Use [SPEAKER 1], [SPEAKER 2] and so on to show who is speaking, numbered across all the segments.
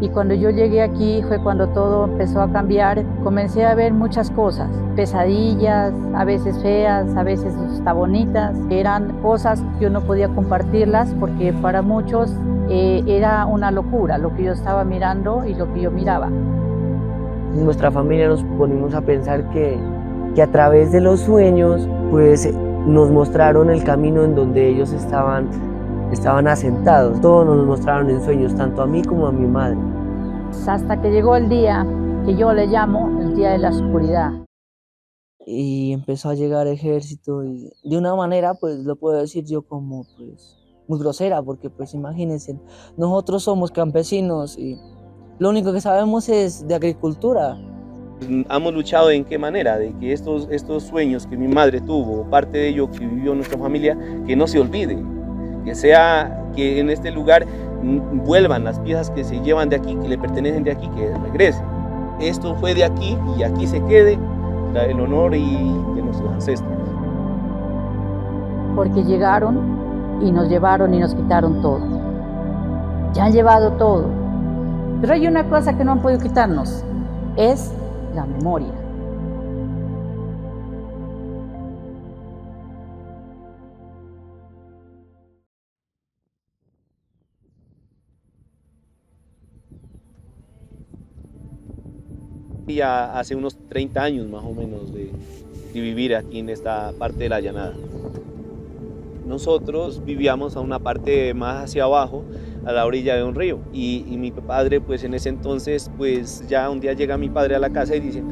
[SPEAKER 1] Y cuando yo llegué aquí fue cuando todo empezó a cambiar. Comencé a ver muchas cosas, pesadillas, a veces feas, a veces hasta bonitas. Eran cosas que yo no podía compartirlas porque para muchos era una locura lo que yo estaba mirando y lo que yo miraba.
[SPEAKER 2] Nuestra familia nos ponimos a pensar que a través de los sueños pues nos mostraron el camino en donde ellos estaban asentados. Todos nos lo mostraron en sueños, tanto a mí como a mi madre.
[SPEAKER 1] Hasta que llegó el día que yo le llamo el día de la oscuridad.
[SPEAKER 3] Y empezó a llegar ejército y de una manera, pues lo puedo decir yo como pues muy grosera, porque pues imagínense, nosotros somos campesinos y lo único que sabemos es de agricultura.
[SPEAKER 4] Hemos luchado en qué manera, de que estos sueños que mi madre tuvo, parte de ello que vivió nuestra familia, que no se olviden, que en este lugar vuelvan las piezas que se llevan de aquí, que le pertenecen de aquí, que regresen. Esto fue de aquí y aquí se quede el honor y de nuestros ancestros.
[SPEAKER 1] Porque llegaron y nos llevaron y nos quitaron todo. Ya han llevado todo. Pero hay una cosa que no han podido quitarnos, es la memoria.
[SPEAKER 4] Ya hace unos 30 años más o menos de vivir aquí en esta parte de la llanada. Nosotros vivíamos a una parte más hacia abajo, a la orilla de un río, y mi padre pues en ese entonces pues ya un día llega mi padre a la casa y dice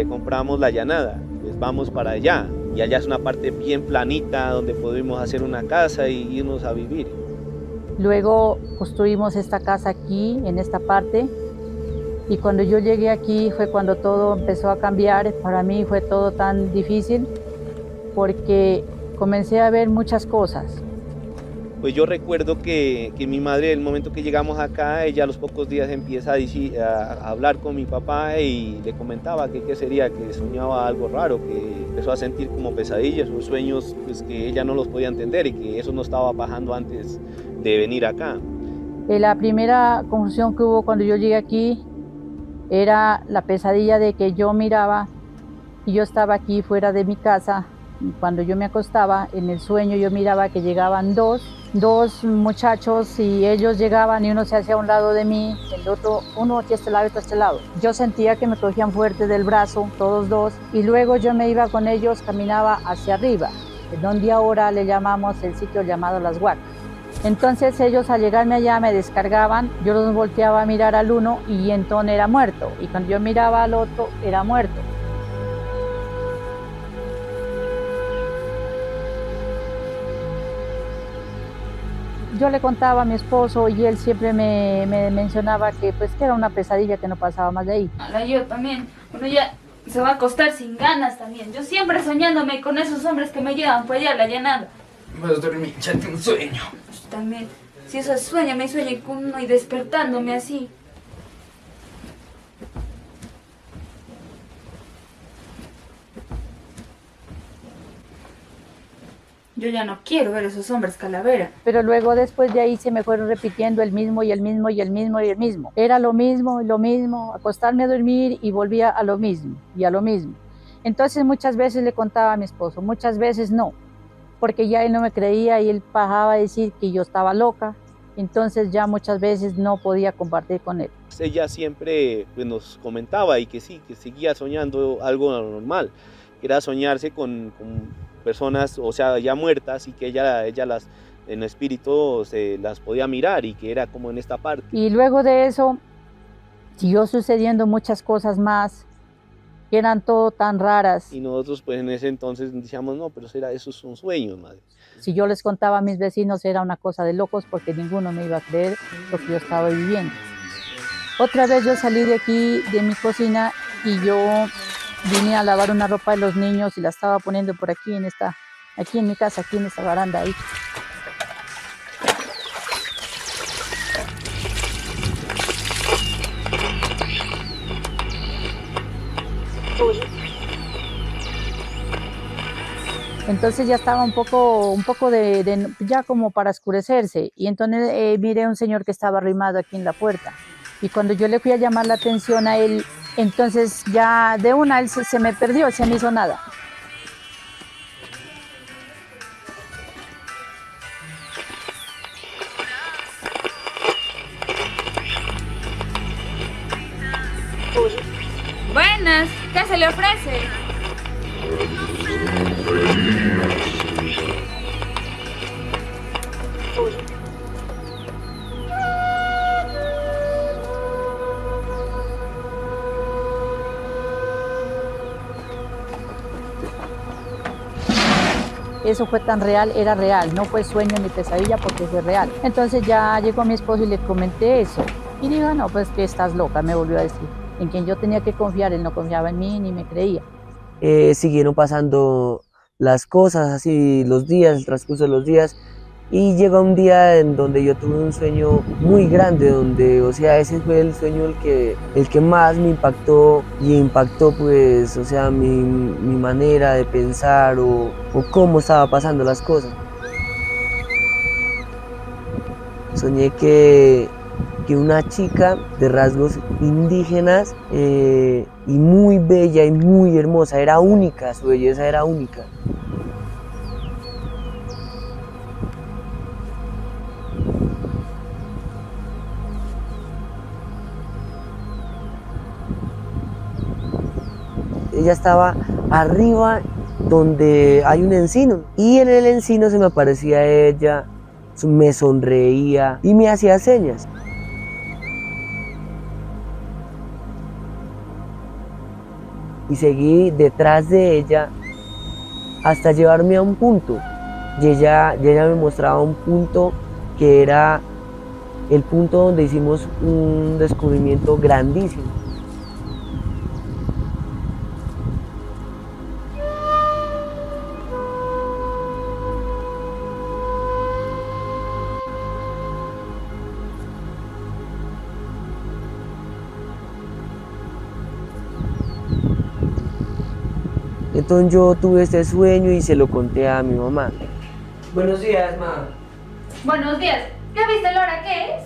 [SPEAKER 4] compramos la llanada, pues vamos para allá, y allá es una parte bien planita donde podemos hacer una casa y irnos a vivir.
[SPEAKER 1] Luego construimos esta casa aquí, en esta parte, y cuando yo llegué aquí fue cuando todo empezó a cambiar. Para mí fue todo tan difícil porque comencé a ver muchas cosas.
[SPEAKER 4] Pues yo recuerdo que mi madre, el momento que llegamos acá, ella a los pocos días empieza a hablar con mi papá y le comentaba que qué sería, que soñaba algo raro, que empezó a sentir como pesadillas o sueños pues, que ella no los podía entender y que eso no estaba pasando antes de venir acá.
[SPEAKER 1] La primera confusión que hubo cuando yo llegué aquí era la pesadilla de que yo miraba y yo estaba aquí fuera de mi casa. Cuando yo me acostaba, en el sueño yo miraba que llegaban dos muchachos y ellos llegaban y uno se hacía a un lado de mí, el otro, uno aquí a este lado y otro a este lado. Yo sentía que me cogían fuerte del brazo, todos dos, y luego yo me iba con ellos, caminaba hacia arriba, en donde ahora le llamamos el sitio llamado Las Huacas. Entonces ellos al llegarme allá me descargaban, yo los volteaba a mirar al uno y entonces era muerto, y cuando yo miraba al otro era muerto. Yo le contaba a mi esposo y él siempre me mencionaba que pues que era una pesadilla, que no pasaba más de ahí.
[SPEAKER 5] Ahora yo también, uno ya se va a acostar sin ganas también. Yo siempre soñándome con esos hombres que me llevan por allá a la llanada.
[SPEAKER 6] Vas a dormir, échate un sueño.
[SPEAKER 5] Pues también, si eso es sueño, me sueño con uno y despertándome así. Yo ya no quiero ver esos hombres calavera.
[SPEAKER 1] Pero luego después de ahí se me fueron repitiendo el mismo y el mismo y el mismo y el mismo. Era lo mismo, acostarme a dormir y volvía a lo mismo y a lo mismo. Entonces muchas veces le contaba a mi esposo, muchas veces no, porque ya él no me creía y él bajaba a decir que yo estaba loca. Entonces ya muchas veces no podía compartir con él.
[SPEAKER 4] Ella siempre pues, nos comentaba y que sí, que seguía soñando algo normal, que era soñarse con personas, o sea, ya muertas y que ella las, en espíritu se las podía mirar y que era como en esta parte.
[SPEAKER 1] Y luego de eso siguió sucediendo muchas cosas más que eran todo tan raras.
[SPEAKER 4] Y nosotros pues en ese entonces decíamos, no, pero esos son sueños, madre.
[SPEAKER 1] Si yo les contaba a mis vecinos era una cosa de locos porque ninguno me iba a creer lo que yo estaba viviendo. Otra vez yo salí de aquí, de mi cocina, y yo vine a lavar una ropa de los niños y la estaba poniendo por aquí aquí en mi casa, aquí en esta baranda ahí. Entonces ya estaba un poco ya como para oscurecerse. Y entonces miré a un señor que estaba arrimado aquí en la puerta. Y cuando yo le fui a llamar la atención a él, entonces ya de una él se me perdió, se me hizo nada.
[SPEAKER 5] Buenas, ¿qué se le ofrece?
[SPEAKER 1] Eso fue tan real, era real, no fue sueño ni pesadilla porque fue real. Entonces ya llegó mi esposo y le comenté eso. Y dijo, no, pues que estás loca, me volvió a decir. En quien yo tenía que confiar, él no confiaba en mí ni me creía.
[SPEAKER 2] Siguieron pasando las cosas, así los días, el transcurso de los días, y llegó un día en donde yo tuve un sueño muy grande, donde, o sea, ese fue el sueño el que más me impactó, y impactó pues, o sea, mi manera de pensar o cómo estaba pasando las cosas. Soñé que una chica de rasgos indígenas y muy bella y muy hermosa, era única, su belleza era única. Ella estaba arriba donde hay un encino y en el encino se me aparecía ella, me sonreía y me hacía señas. Y seguí detrás de ella hasta llevarme a un punto. Y ella me mostraba un punto que era el punto donde hicimos un descubrimiento grandísimo. Entonces yo tuve este sueño y se lo conté a mi mamá. Buenos días, mamá.
[SPEAKER 5] Buenos días. ¿Qué viste, Laura? ¿Qué es?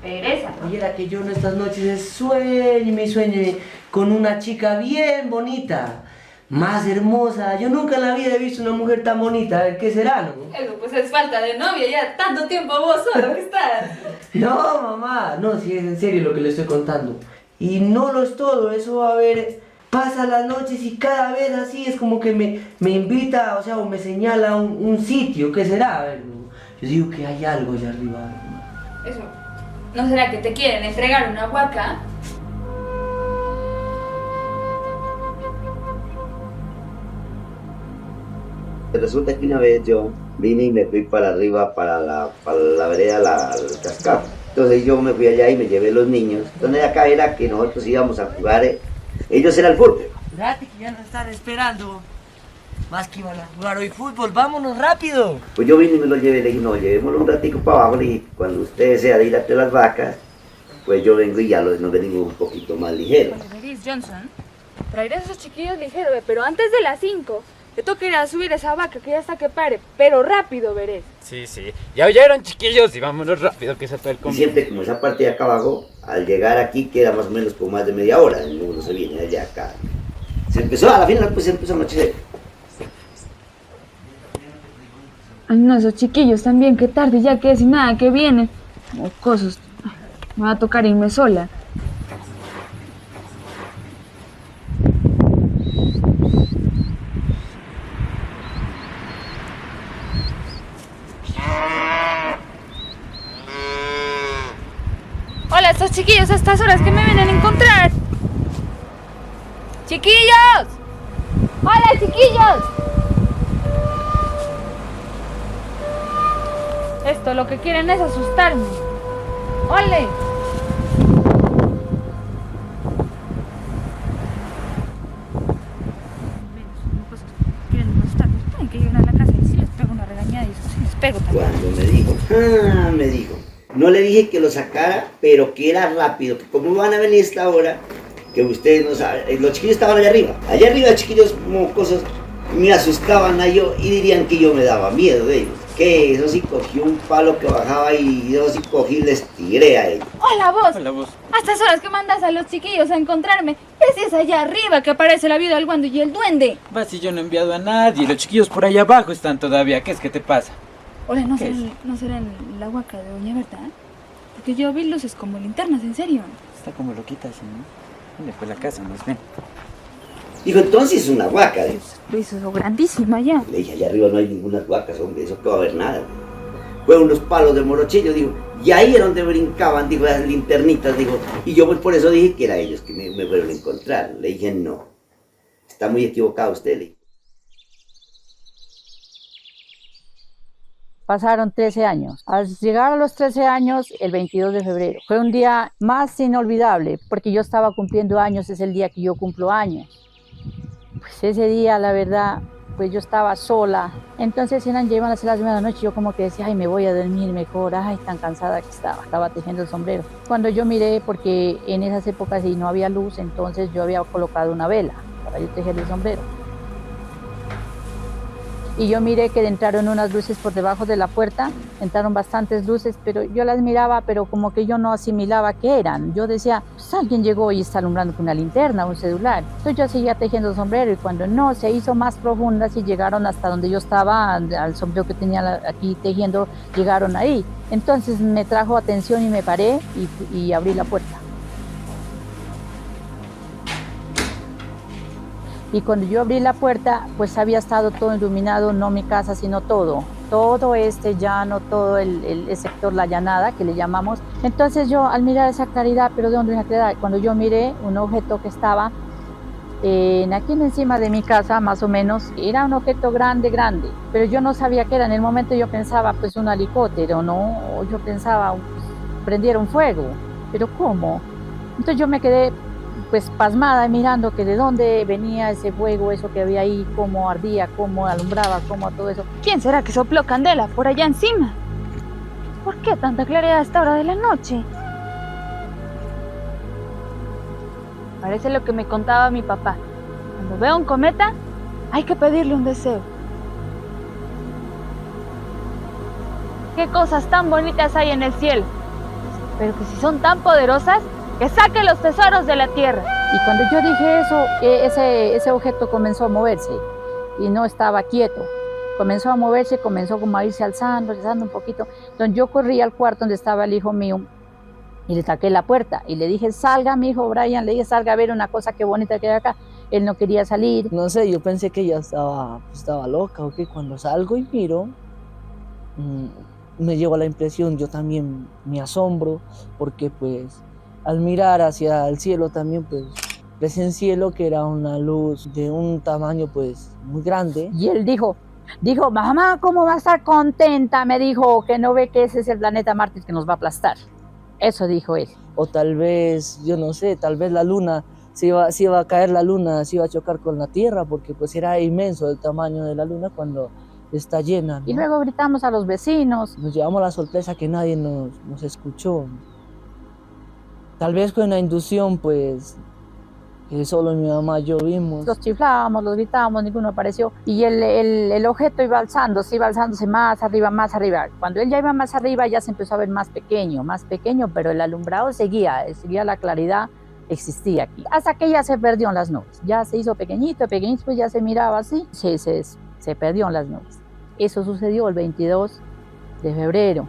[SPEAKER 5] Pereza.
[SPEAKER 2] Y era que yo en estas noches sueño con una chica bien bonita, más hermosa. Yo nunca en la vida he visto una mujer tan bonita. A ver, ¿qué será, no?
[SPEAKER 5] Eso pues es falta de novia, ya tanto tiempo vos solo que estás.
[SPEAKER 2] No, mamá, no, si es en serio lo que le estoy contando. Y no lo es todo, eso va a ver. Pasa las noches y cada vez así es como que me invita, o sea, o me señala un sitio. ¿Qué será? A ver, no. Yo digo que hay algo allá arriba.
[SPEAKER 5] Eso. ¿No será que te quieren entregar una huaca?
[SPEAKER 7] Resulta que una vez yo vine y me fui para arriba, para la vereda, el cascado. Entonces yo me fui allá y me llevé los niños. Entonces acá era que nosotros íbamos a jugar, ellos eran el fútbol.
[SPEAKER 2] Espérate que ya nos están esperando. Más que iban a jugar hoy fútbol, vámonos rápido.
[SPEAKER 7] Pues yo vine y me lo llevé, le dije, no, llevémoslo un ratico para abajo, le dije, cuando ustedes sea de ir a las vacas, pues yo vengo y ya nos venimos un poquito más ligeros.
[SPEAKER 5] Veréis, Johnson, traeré a esos chiquillos ligeros, pero antes de las 5. Te toca ir a subir esa vaca que ya está que pare, pero rápido, verés.
[SPEAKER 6] Sí, sí. Ya oyeron, chiquillos, y vámonos rápido que se fue el
[SPEAKER 7] Y
[SPEAKER 6] comienzo.
[SPEAKER 7] siempre como esa parte de acá abajo, al llegar aquí queda más o menos por más de media hora, y luego se viene allá acá. Se empezó, a la final pues se empezó a anochecer.
[SPEAKER 5] Ay, no, esos chiquillos también, qué tarde ya que sin nada que vienen. Mocosos. Me va a tocar irme sola. Hola, estos chiquillos a estas horas que me vienen a encontrar. ¡Chiquillos! ¡Hola, chiquillos! Esto lo que quieren es asustarme. ¡Ole! Quieren asustarme. Ay, que lleguen a la casa y sí les pego una regañada y eso sí les pego también.
[SPEAKER 7] Cuando me dijo, no le dije que lo sacara, pero que era rápido, que como van a venir a esta hora, que ustedes no saben, los chiquillos estaban allá arriba chiquillos mocosos, me asustaban a yo y dirían que yo me daba miedo de ellos, que eso sí cogí un palo que bajaba y eso sí cogí y les tiré a ellos.
[SPEAKER 5] ¡Hola, vos!
[SPEAKER 6] Hola, vos.
[SPEAKER 5] A estas horas que mandas a los chiquillos a encontrarme, ese es allá arriba que aparece la viuda del guando y el duende.
[SPEAKER 6] Va, si yo no he enviado a nadie. Los chiquillos por allá abajo están todavía. ¿Qué es que te pasa?
[SPEAKER 5] Hola, no
[SPEAKER 6] ¿Qué
[SPEAKER 5] será la huaca de doña Berta, ¿eh? Porque yo vi luces como linternas, en serio.
[SPEAKER 6] Está como loquita así, ¿no? ¿Dónde fue la casa? Nos ven.
[SPEAKER 7] Dijo, entonces es una huaca, ¿eh?
[SPEAKER 5] Lo hizo grandísima ya.
[SPEAKER 7] Le dije, allá arriba no hay ninguna huacas, hombre, eso que va a haber nada. Fue unos palos de morochillo, digo, y ahí era donde brincaban, digo, las linternitas, digo, y yo pues por eso dije que era ellos que me fueron a encontrar. Le dije, no, está muy equivocado usted, le dije.
[SPEAKER 1] Pasaron 13 años. Al llegar a los 13 años, el 22 de febrero, fue un día más inolvidable porque yo estaba cumpliendo años, es el día que yo cumplo años. Pues ese día, la verdad, pues yo estaba sola. Entonces eran, ya iban a ser las 9 de la noche, yo como que decía, ay, me voy a dormir mejor, ay, tan cansada que estaba tejiendo el sombrero. Cuando yo miré, porque en esas épocas sí no había luz, entonces yo había colocado una vela para yo tejer el sombrero. Y yo miré que entraron unas luces por debajo de la puerta, entraron bastantes luces, pero yo las miraba, pero como que yo no asimilaba qué eran. Yo decía, pues alguien llegó y está alumbrando con una linterna, un celular. Entonces yo seguía tejiendo el sombrero y cuando no, se hizo más profunda y llegaron hasta donde yo estaba, al sombrero que tenía aquí tejiendo, llegaron ahí. Entonces me trajo atención y me paré y abrí la puerta. Y cuando yo abrí la puerta, pues había estado todo iluminado, no mi casa, sino todo este llano, todo el sector La Llanada, que le llamamos. Entonces yo, al mirar esa claridad, pero ¿de dónde es la claridad? Cuando yo miré un objeto que estaba aquí encima de mi casa, más o menos, era un objeto grande, pero yo no sabía qué era. En el momento yo pensaba, pues un helicóptero, ¿no? O yo pensaba, pues, prendieron fuego, pero ¿cómo? Entonces yo me quedé pues pasmada mirando que de dónde venía ese fuego, eso que había ahí, cómo ardía, cómo alumbraba, cómo todo eso.
[SPEAKER 5] ¿Quién será que sopló candela por allá encima? ¿Por qué tanta claridad a esta hora de la noche? Parece lo que me contaba mi papá. Cuando veo un cometa, hay que pedirle un deseo. ¿Qué cosas tan bonitas hay en el cielo? Pero que si son tan poderosas, que saque los tesoros de la tierra.
[SPEAKER 1] Y cuando yo dije eso, ese objeto comenzó a moverse y no estaba quieto. Comenzó a moverse, comenzó como a irse alzando un poquito. Entonces yo corrí al cuarto donde estaba el hijo mío y le saqué la puerta y le dije, salga mi hijo Brian, le dije, salga a ver una cosa que bonita que hay acá. Él no quería salir.
[SPEAKER 3] No sé, yo pensé que ella estaba loca o que cuando salgo y miro, me llevo la impresión, yo también me asombro porque pues al mirar hacia el cielo también pues presencié lo que era una luz de un tamaño pues muy grande.
[SPEAKER 1] Y él dijo, mamá, ¿cómo va a estar contenta? Me dijo que no ve que ese es el planeta Marte que nos va a aplastar. Eso dijo él.
[SPEAKER 3] O tal vez, yo no sé, tal vez la luna, se iba a caer la luna, se iba a chocar con la Tierra porque pues era inmenso el tamaño de la luna cuando está llena, ¿no?
[SPEAKER 1] Y luego gritamos a los vecinos.
[SPEAKER 3] Nos llevamos la sorpresa que nadie nos escuchó. Tal vez con una inducción, pues, que solo mi mamá y yo vimos.
[SPEAKER 1] Los chiflábamos, los gritábamos, ninguno apareció. Y el objeto iba alzándose más arriba, más arriba. Cuando él ya iba más arriba, ya se empezó a ver más pequeño, pero el alumbrado seguía la claridad, existía aquí. Hasta que ya se perdió en las nubes. Ya se hizo pequeñito, pues ya se miraba así. Se perdió en las nubes. Eso sucedió el 22 de febrero.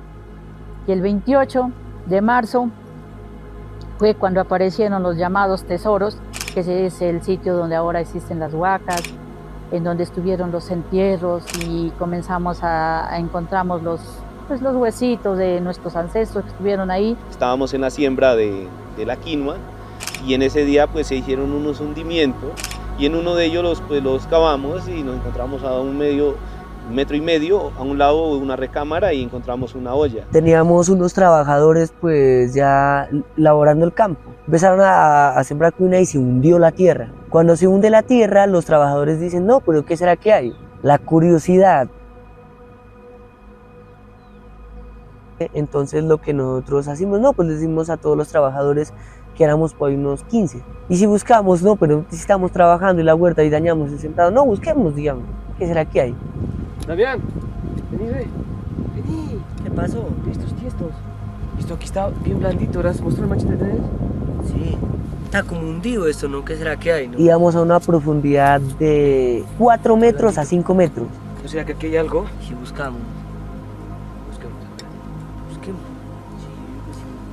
[SPEAKER 1] Y el 28 de marzo fue cuando aparecieron los llamados tesoros, que ese es el sitio donde ahora existen las huacas, en donde estuvieron los entierros y encontramos los huesitos de nuestros ancestros que estuvieron ahí.
[SPEAKER 4] Estábamos en la siembra de la quinoa y en ese día pues se hicieron unos hundimientos y en uno de ellos los cavamos y nos encontramos a un metro y medio, a un lado una recámara y encontramos una olla.
[SPEAKER 2] Teníamos unos trabajadores pues ya laborando el campo. Empezaron a sembrar cuina y se hundió la tierra. Cuando se hunde la tierra, los trabajadores dicen, no, pero ¿qué será que hay? La curiosidad. Entonces lo que nosotros hacemos, no, pues les decimos a todos los trabajadores que éramos por ahí unos 15. Y si buscamos, no, pero si estamos trabajando en la huerta y dañamos el sembrado, no, busquemos, digamos, ¿qué será que hay?
[SPEAKER 8] Damián, vení, ve. Vení.
[SPEAKER 2] ¿Qué pasó?
[SPEAKER 8] Estos tiestos. Esto aquí está bien blandito, ¿verdad? ¿Se mostró el machete de él?
[SPEAKER 2] Sí, está como hundido esto, ¿no? ¿Qué será que hay? ¿No? Íbamos a una profundidad de 4 metros a 5 metros.
[SPEAKER 8] ¿No será que aquí hay algo?
[SPEAKER 2] Si buscamos.
[SPEAKER 8] Busquemos.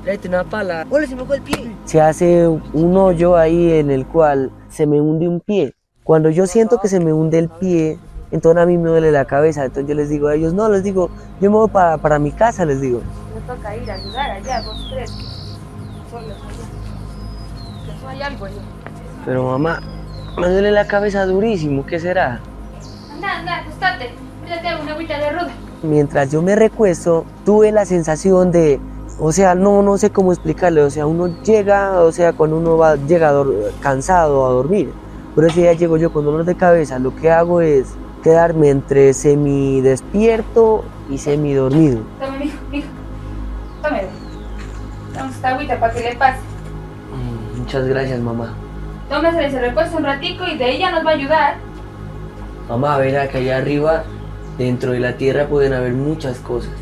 [SPEAKER 2] Tráete una pala. ¡Hola, se me fue el pie! Se hace un hoyo ahí en el cual se me hunde un pie. Cuando yo siento que se me hunde el pie, entonces a mí me duele la cabeza. Entonces yo les digo a ellos, no, les digo, yo me voy para mi casa, les digo.
[SPEAKER 5] Me toca ir a ayudar allá, vos tres. Solos allá. Que eso hay algo allá.
[SPEAKER 2] Pero mamá, me duele la cabeza durísimo, ¿qué será?
[SPEAKER 5] Anda, acostate. Mírate a una agüita de ruda.
[SPEAKER 2] Mientras yo me recuesto, tuve la sensación de, o sea, no sé cómo explicarle, o sea, uno llega, o sea, cuando uno llega cansado a dormir, pero ese día llego yo con dolor de cabeza, lo que hago es quedarme entre semidespierto y semidormido.
[SPEAKER 5] Tome, mijo. Tome. Dame esta agüita para que le pase.
[SPEAKER 2] Muchas gracias, mamá.
[SPEAKER 5] Tómese y se recuesta un ratico y de ahí ya nos va a ayudar.
[SPEAKER 2] Mamá, verá que allá arriba, dentro de la tierra, pueden haber muchas cosas.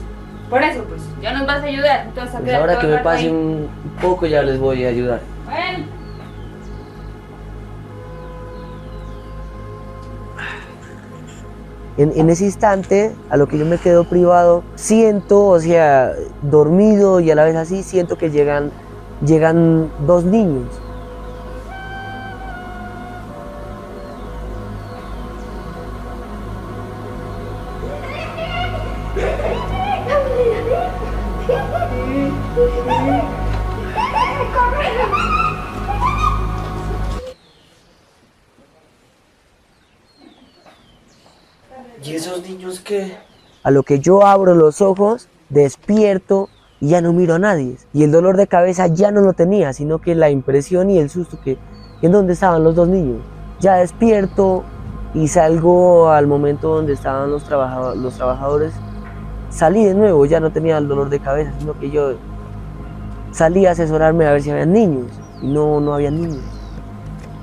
[SPEAKER 5] Por eso, pues, ya nos vas a ayudar. Entonces, a
[SPEAKER 2] Pues
[SPEAKER 5] quedar
[SPEAKER 2] ahora
[SPEAKER 5] todo
[SPEAKER 2] que
[SPEAKER 5] el
[SPEAKER 2] me
[SPEAKER 5] rato
[SPEAKER 2] pase
[SPEAKER 5] ahí.
[SPEAKER 2] un poco ya les voy a ayudar.
[SPEAKER 5] Bueno.
[SPEAKER 2] En ese instante, a lo que yo me quedo privado, siento, o sea, dormido y a la vez así, siento que llegan 2 niños.
[SPEAKER 8] ¿Y esos niños qué?
[SPEAKER 2] A lo que yo abro los ojos, despierto y ya no miro a nadie. Y el dolor de cabeza ya no lo tenía, sino que la impresión y el susto que en dónde estaban los 2 niños. Ya despierto y salgo al momento donde estaban los trabajadores. Salí de nuevo, ya no tenía el dolor de cabeza, sino que yo salí a asesorarme a ver si había niños. Y no había niños.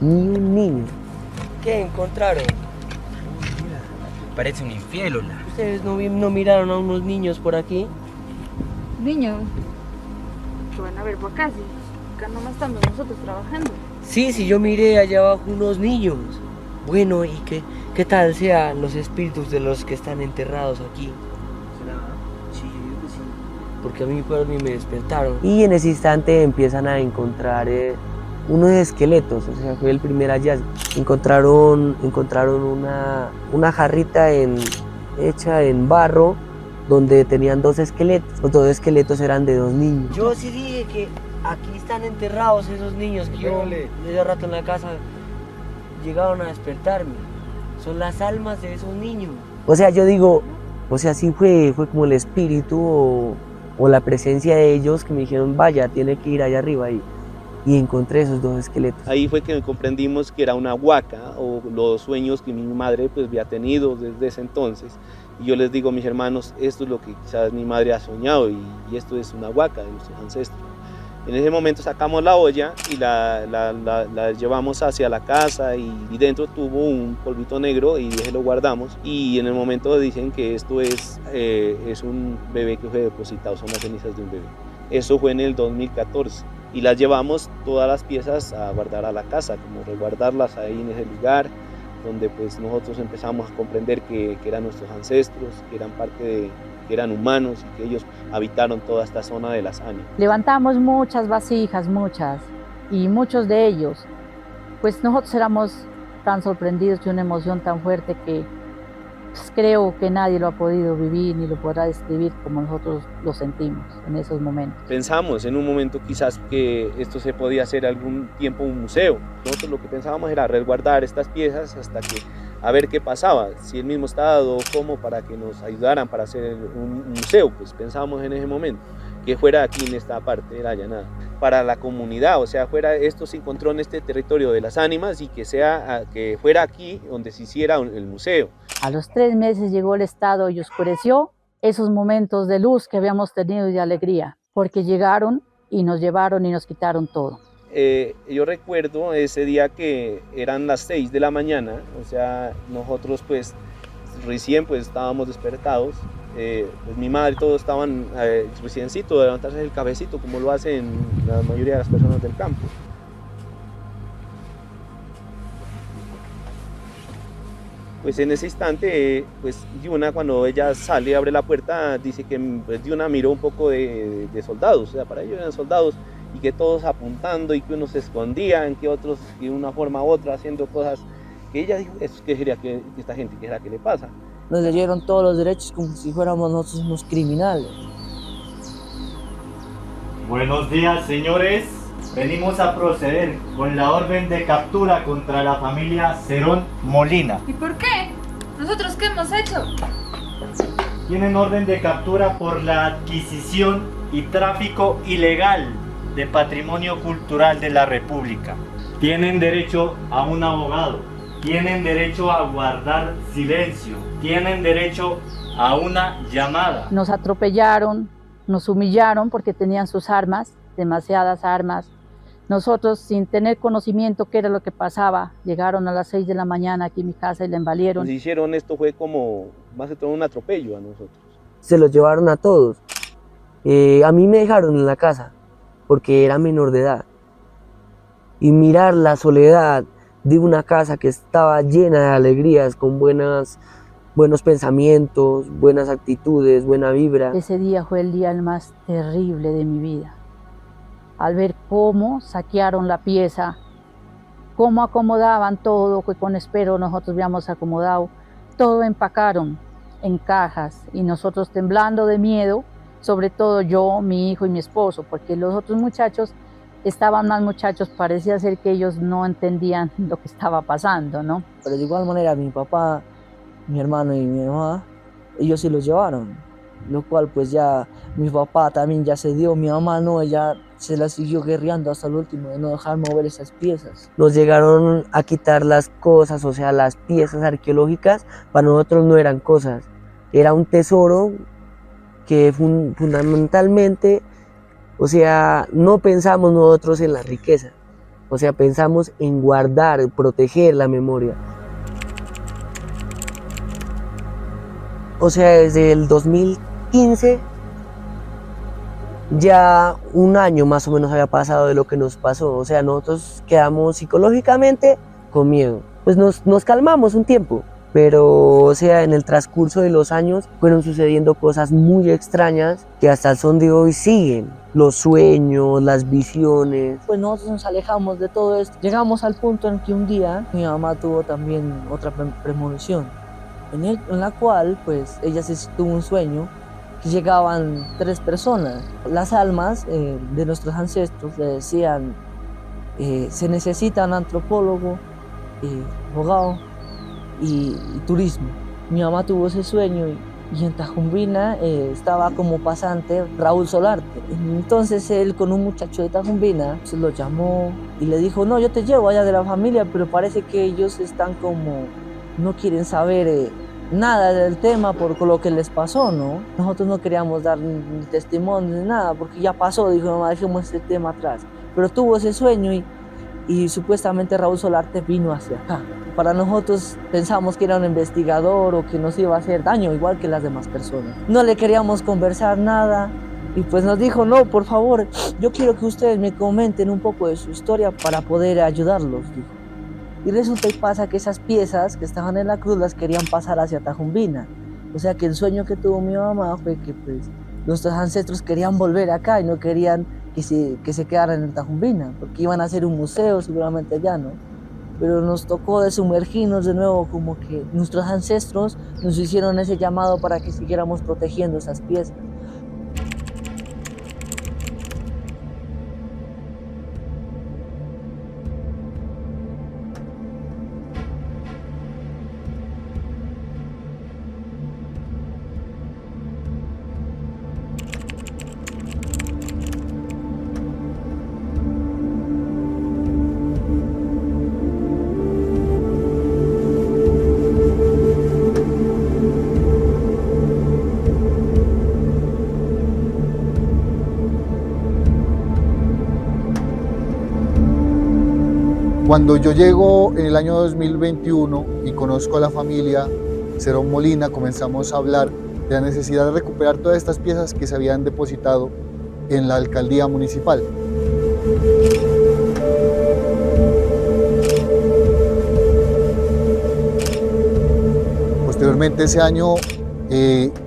[SPEAKER 2] Ni un niño. ¿Qué encontraron?
[SPEAKER 6] Parece un infiel, hola.
[SPEAKER 2] ¿Ustedes no miraron a unos niños por aquí?
[SPEAKER 5] Niños, que van a ver por acá, sí. Acá nomás estamos nosotros trabajando.
[SPEAKER 2] Sí, yo miré allá abajo unos niños. Bueno, ¿y qué tal sean los espíritus de los que están enterrados aquí?
[SPEAKER 8] Sí, yo digo que sí.
[SPEAKER 2] Porque a mí me despertaron. Y en ese instante empiezan a encontrar unos esqueletos, o sea, fue el primer hallazgo. Encontraron una jarrita hecha en barro donde tenían 2 esqueletos. Los 2 esqueletos eran de 2 niños. Yo sí dije que aquí están enterrados esos niños que yo desde rato en la casa llegaron a despertarme. Son las almas de esos niños. O sea, yo digo, o sea, sí fue como el espíritu o la presencia de ellos que me dijeron, vaya, tiene que ir allá arriba y encontré esos 2 esqueletos.
[SPEAKER 4] Ahí fue que comprendimos que era una huaca o los sueños que mi madre pues había tenido desde ese entonces. Y yo les digo a mis hermanos, esto es lo que quizás mi madre ha soñado y esto es una huaca de nuestros ancestros. En ese momento sacamos la olla y la llevamos hacia la casa y dentro tuvo un polvito negro y lo guardamos. Y en el momento dicen que esto es un bebé que fue depositado, son las cenizas de un bebé. Eso fue en el 2014 y las llevamos todas las piezas a guardar a la casa, como resguardarlas ahí en ese lugar donde pues nosotros empezamos a comprender que eran nuestros ancestros, que eran que eran humanos y que ellos habitaron toda esta zona de las Anias.
[SPEAKER 1] Levantamos muchas vasijas, y muchos de ellos, pues nosotros éramos tan sorprendidos de una emoción tan fuerte que Pues creo que nadie lo ha podido vivir ni lo podrá describir como nosotros lo sentimos en esos momentos.
[SPEAKER 4] Pensamos en un momento quizás que esto se podía hacer algún tiempo un museo. Nosotros lo que pensábamos era resguardar estas piezas hasta que a ver qué pasaba, si el mismo Estado o cómo, para que nos ayudaran para hacer un museo, pues pensábamos en ese momento, que fuera aquí en esta parte de la llanada, para la comunidad, o sea, fuera, esto se encontró en este territorio de las ánimas y que fuera aquí donde se hiciera el museo.
[SPEAKER 1] A los 3 meses llegó el Estado y oscureció esos momentos de luz que habíamos tenido y de alegría, porque llegaron y nos llevaron y nos quitaron todo.
[SPEAKER 4] Yo recuerdo ese día que eran las 6 de la mañana, o sea, nosotros pues recién pues estábamos despertados, pues mi madre y todos estaban reciencito de levantarse el cabecito como lo hacen la mayoría de las personas del campo. Pues en ese instante, pues Yuna, cuando ella sale y abre la puerta, dice que pues, Yuna miró un poco de soldados, o sea, para ellos eran soldados, y que todos apuntando y que unos se escondían, que otros de una forma u otra haciendo cosas, que ella dijo, ¿qué sería que esta gente, qué era que le pasa?
[SPEAKER 3] Nos leyeron todos los derechos como si fuéramos nosotros unos criminales.
[SPEAKER 9] Buenos días, señores. Venimos a proceder con la orden de captura contra la familia Cerón Molina.
[SPEAKER 5] ¿Y por qué? ¿Nosotros qué hemos hecho?
[SPEAKER 9] Tienen orden de captura por la adquisición y tráfico ilegal de patrimonio cultural de la República. Tienen derecho a un abogado, tienen derecho a guardar silencio, tienen derecho a una llamada.
[SPEAKER 1] Nos atropellaron, nos humillaron porque tenían sus armas, demasiadas armas. Nosotros, sin tener conocimiento qué era lo que pasaba, llegaron a las 6 de la mañana aquí en mi casa y la embalieron.
[SPEAKER 4] Nos hicieron esto, fue como más que todo un atropello a nosotros.
[SPEAKER 2] Se los llevaron a todos. A mí me dejaron en la casa porque era menor de edad. Y mirar la soledad de una casa que estaba llena de alegrías, con buenos pensamientos, buenas actitudes, buena vibra.
[SPEAKER 1] Ese día fue el día más terrible de mi vida. Al ver cómo saquearon la pieza, cómo acomodaban todo, que con espero nosotros habíamos acomodado, todo empacaron en cajas y nosotros temblando de miedo, sobre todo yo, mi hijo y mi esposo, porque los otros muchachos estaban más muchachos, parecía ser que ellos no entendían lo que estaba pasando, ¿no?
[SPEAKER 3] Pero de igual manera mi papá, mi hermano y mi mamá, ellos sí los llevaron, lo cual pues ya mi papá también ya se dio, mi mamá no, ella se la siguió guerreando hasta el último de no dejar mover esas piezas.
[SPEAKER 2] Nos llegaron a quitar las cosas, o sea, las piezas arqueológicas, para nosotros no eran cosas, era un tesoro que fundamentalmente, o sea, no pensamos nosotros en la riqueza, o sea, pensamos en guardar, proteger la memoria. O sea, desde el 2015, ya un año más o menos había pasado de lo que nos pasó, o sea, nosotros quedamos psicológicamente con miedo. Pues nos calmamos un tiempo, pero, o sea, en el transcurso de los años fueron sucediendo cosas muy extrañas que hasta el son de hoy siguen. Los sueños, las visiones.
[SPEAKER 3] Pues nosotros nos alejamos de todo esto. Llegamos al punto en que un día mi mamá tuvo también otra premonición, en la cual pues ella se tuvo un sueño que llegaban 3 personas. Las almas de nuestros ancestros le decían, se necesitan antropólogo, abogado y turismo. Mi mamá tuvo ese sueño y en Tajumbina estaba como pasante Raúl Solarte. Entonces él con un muchacho de Tajumbina se lo llamó y le dijo, no, yo te llevo allá de la familia, pero parece que ellos están como, no quieren saber nada del tema por lo que les pasó, ¿no? Nosotros no queríamos dar ni testimonio ni nada porque ya pasó, dijo mamá, dejemos este tema atrás. Pero tuvo ese sueño y supuestamente Raúl Solarte vino hacia acá. Para nosotros pensamos que era un investigador o que nos iba a hacer daño, igual que las demás personas. No le queríamos conversar nada y pues nos dijo, no, por favor, yo quiero que ustedes me comenten un poco de su historia para poder ayudarlos, dijo. Y resulta y pasa que esas piezas que estaban en la cruz las querían pasar hacia Tajumbina. O sea que el sueño que tuvo mi mamá fue que pues nuestros ancestros querían volver acá y no querían que se quedaran en Tajumbina, porque iban a hacer un museo seguramente allá, ¿no? pero nos tocó de sumergirnos de nuevo, como que nuestros ancestros nos hicieron ese llamado para que siguiéramos protegiendo esas piezas.
[SPEAKER 10] Cuando yo llego en el año 2021 y conozco a la familia Cerón Molina, comenzamos a hablar de la necesidad de recuperar todas estas piezas que se habían depositado en la alcaldía municipal. Posteriormente ese año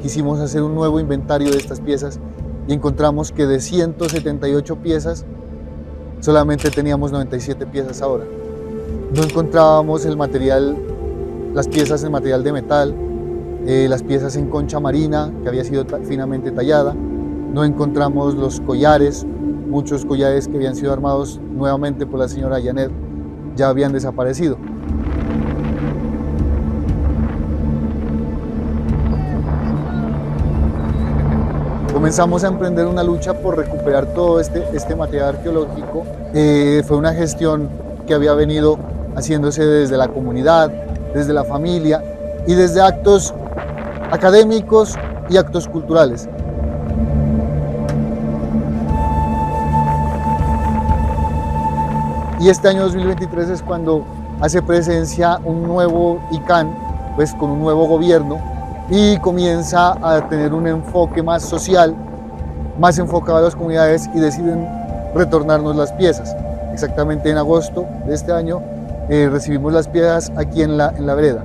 [SPEAKER 10] quisimos hacer un nuevo inventario de estas piezas y encontramos que de 178 piezas solamente teníamos 97 piezas ahora. No encontrábamos el material, las piezas en material de metal, las piezas en concha marina que había sido finamente tallada. No encontramos los collares, muchos collares que habían sido armados nuevamente por la señora Janet ya habían desaparecido. Comenzamos a emprender una lucha por recuperar todo este material arqueológico. Fue una gestión que había venido haciéndose desde la comunidad, desde la familia y desde actos académicos y actos culturales. Y este año 2023 es cuando hace presencia un nuevo ICANN, pues con un nuevo gobierno, y comienza a tener un enfoque más social, más enfocado a las comunidades, y deciden retornarnos las piezas. Exactamente en agosto de este año recibimos las piezas aquí en la vereda.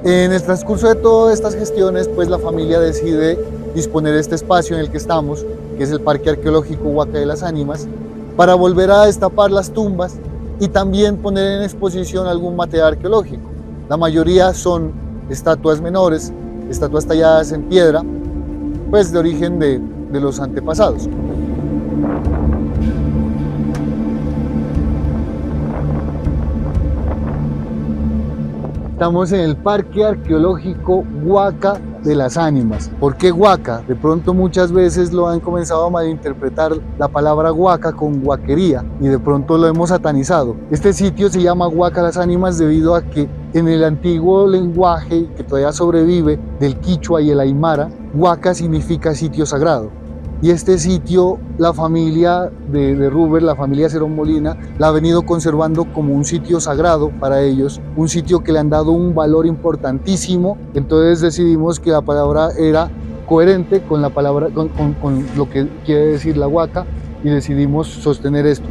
[SPEAKER 10] En el transcurso de todas estas gestiones, pues la familia decide disponer este espacio en el que estamos, que es el Parque Arqueológico Huaca de las Ánimas, para volver a destapar las tumbas y también poner en exposición algún material arqueológico. La mayoría son estatuas menores, estatuas talladas en piedra, pues de origen de los antepasados. Estamos en el Parque Arqueológico Huaca de las Ánimas. ¿Por qué Huaca? De pronto muchas veces lo han comenzado a malinterpretar la palabra huaca con huaquería y de pronto lo hemos satanizado. Este sitio se llama Huaca de las Ánimas debido a que en el antiguo lenguaje que todavía sobrevive del quichua y el aymara, Huaca significa sitio sagrado. Y este sitio, la familia de Ruber, la familia Cerón Molina, la ha venido conservando como un sitio sagrado para ellos, un sitio que le han dado un valor importantísimo. Entonces decidimos que la palabra era coherente con la palabra, con lo que quiere decir la huaca, y decidimos sostener esto.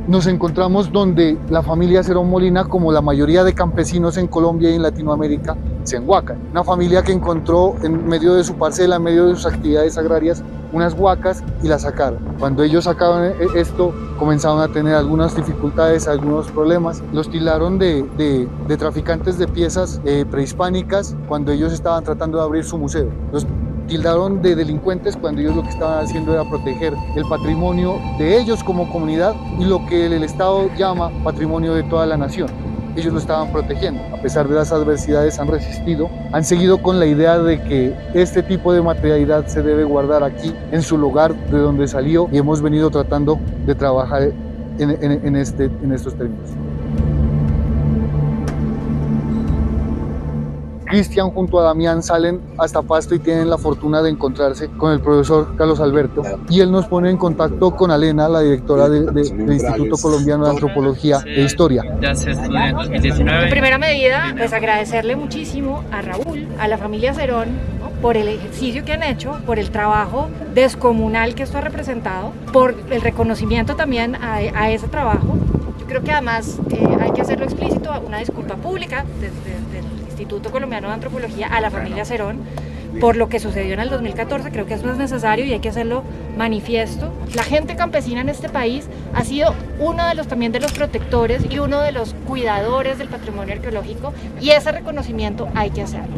[SPEAKER 10] Nos encontramos donde la familia Cerón Molina, como la mayoría de campesinos en Colombia y en Latinoamérica, se enhuacan. Una familia que encontró en medio de su parcela, en medio de sus actividades agrarias, unas huacas y las sacaron. Cuando ellos sacaron esto, comenzaron a tener algunas dificultades, algunos problemas. Los tildaron de traficantes de piezas prehispánicas cuando ellos estaban tratando de abrir su museo. Los tildaron de delincuentes cuando ellos lo que estaban haciendo era proteger el patrimonio de ellos como comunidad y lo que el Estado llama patrimonio de toda la nación. Ellos lo estaban protegiendo. A pesar de las adversidades han resistido, han seguido con la idea de que este tipo de materialidad se debe guardar aquí, en su lugar de donde salió, y hemos venido tratando de trabajar en estos términos. Cristian junto a Damián salen hasta Pasto y tienen la fortuna de encontrarse con el profesor Carlos Alberto, y él nos pone en contacto con Alena, la directora del Instituto Colombiano de Antropología e Historia.
[SPEAKER 11] En primera medida, pues agradecerle muchísimo a Raúl, a la familia Cerón, ¿no?, por el ejercicio que han hecho, por el trabajo descomunal que esto ha representado, por el reconocimiento también a ese trabajo. Yo creo que además hay que hacerlo explícito, una disculpa pública desde el Instituto Colombiano de Antropología a la familia Cerón, por lo que sucedió en el 2014, creo que eso es necesario y hay que hacerlo manifiesto. La gente campesina en este país ha sido uno de los también de los protectores y uno de los cuidadores del patrimonio arqueológico, y ese reconocimiento hay que hacerlo.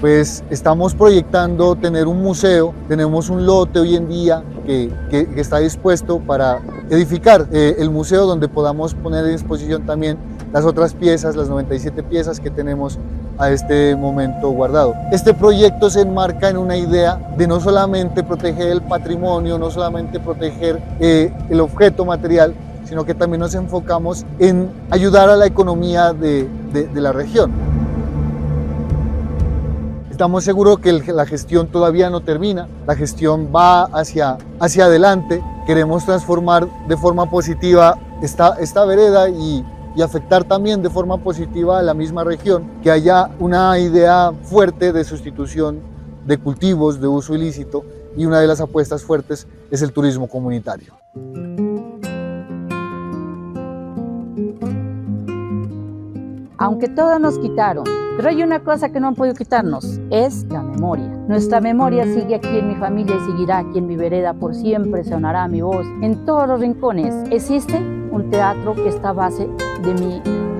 [SPEAKER 10] Pues estamos proyectando tener un museo, tenemos un lote hoy en día que está dispuesto para edificar el museo, donde podamos poner en exposición también las otras piezas, las 97 piezas que tenemos a este momento guardado. Este proyecto se enmarca en una idea de no solamente proteger el patrimonio, no solamente proteger el objeto material, sino que también nos enfocamos en ayudar a la economía de la región. Estamos seguros que la gestión todavía no termina, la gestión va hacia adelante. Queremos transformar de forma positiva esta vereda y afectar también de forma positiva a la misma región, que haya una idea fuerte de sustitución de cultivos de uso ilícito, y una de las apuestas fuertes es el turismo comunitario.
[SPEAKER 1] Aunque todo nos quitaron, pero hay una cosa que no han podido quitarnos, es la memoria. Nuestra memoria sigue aquí en mi familia y seguirá aquí en mi vereda por siempre, sonará mi voz. En todos los rincones existe un teatro que está a base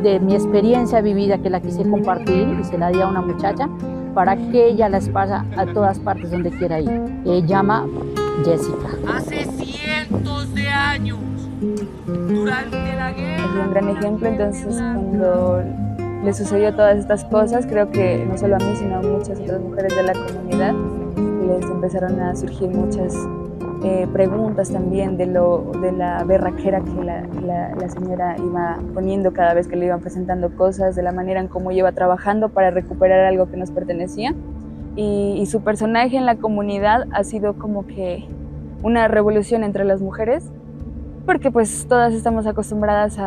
[SPEAKER 1] de mi experiencia vivida, que la quise compartir y se la di a una muchacha para que ella la esparza a todas partes donde quiera ir. Llama Jessica.
[SPEAKER 12] Hace cientos de años, durante la guerra.
[SPEAKER 13] Es un gran ejemplo, entonces cuando le sucedió todas estas cosas, creo que no solo a mí, sino a muchas otras mujeres de la comunidad, les empezaron a surgir muchas preguntas también de la berraquera que la señora iba poniendo cada vez que le iban presentando cosas, de la manera en cómo iba trabajando para recuperar algo que nos pertenecía. Y su personaje en la comunidad ha sido como que una revolución entre las mujeres, porque pues todas estamos acostumbradas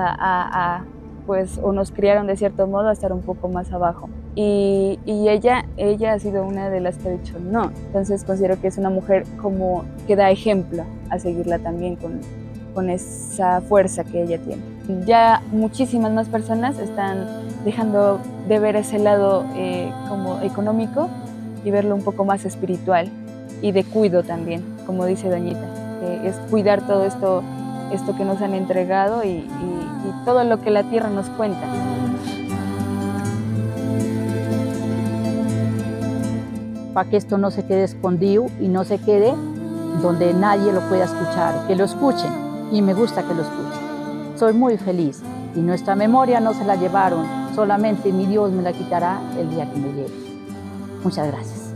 [SPEAKER 13] pues, o nos criaron de cierto modo a estar un poco más abajo. Y ella ha sido una de las que ha dicho no. Entonces considero que es una mujer como que da ejemplo a seguirla también con esa fuerza que ella tiene. Ya muchísimas más personas están dejando de ver ese lado como económico y verlo un poco más espiritual y de cuido también, como dice Doñita, es cuidar todo esto que nos han entregado y todo lo que la tierra nos cuenta.
[SPEAKER 1] Para que esto no se quede escondido y no se quede donde nadie lo pueda escuchar, que lo escuchen, y me gusta que lo escuchen. Soy muy feliz y nuestra memoria no se la llevaron, solamente mi Dios me la quitará el día que me lleve. Muchas gracias.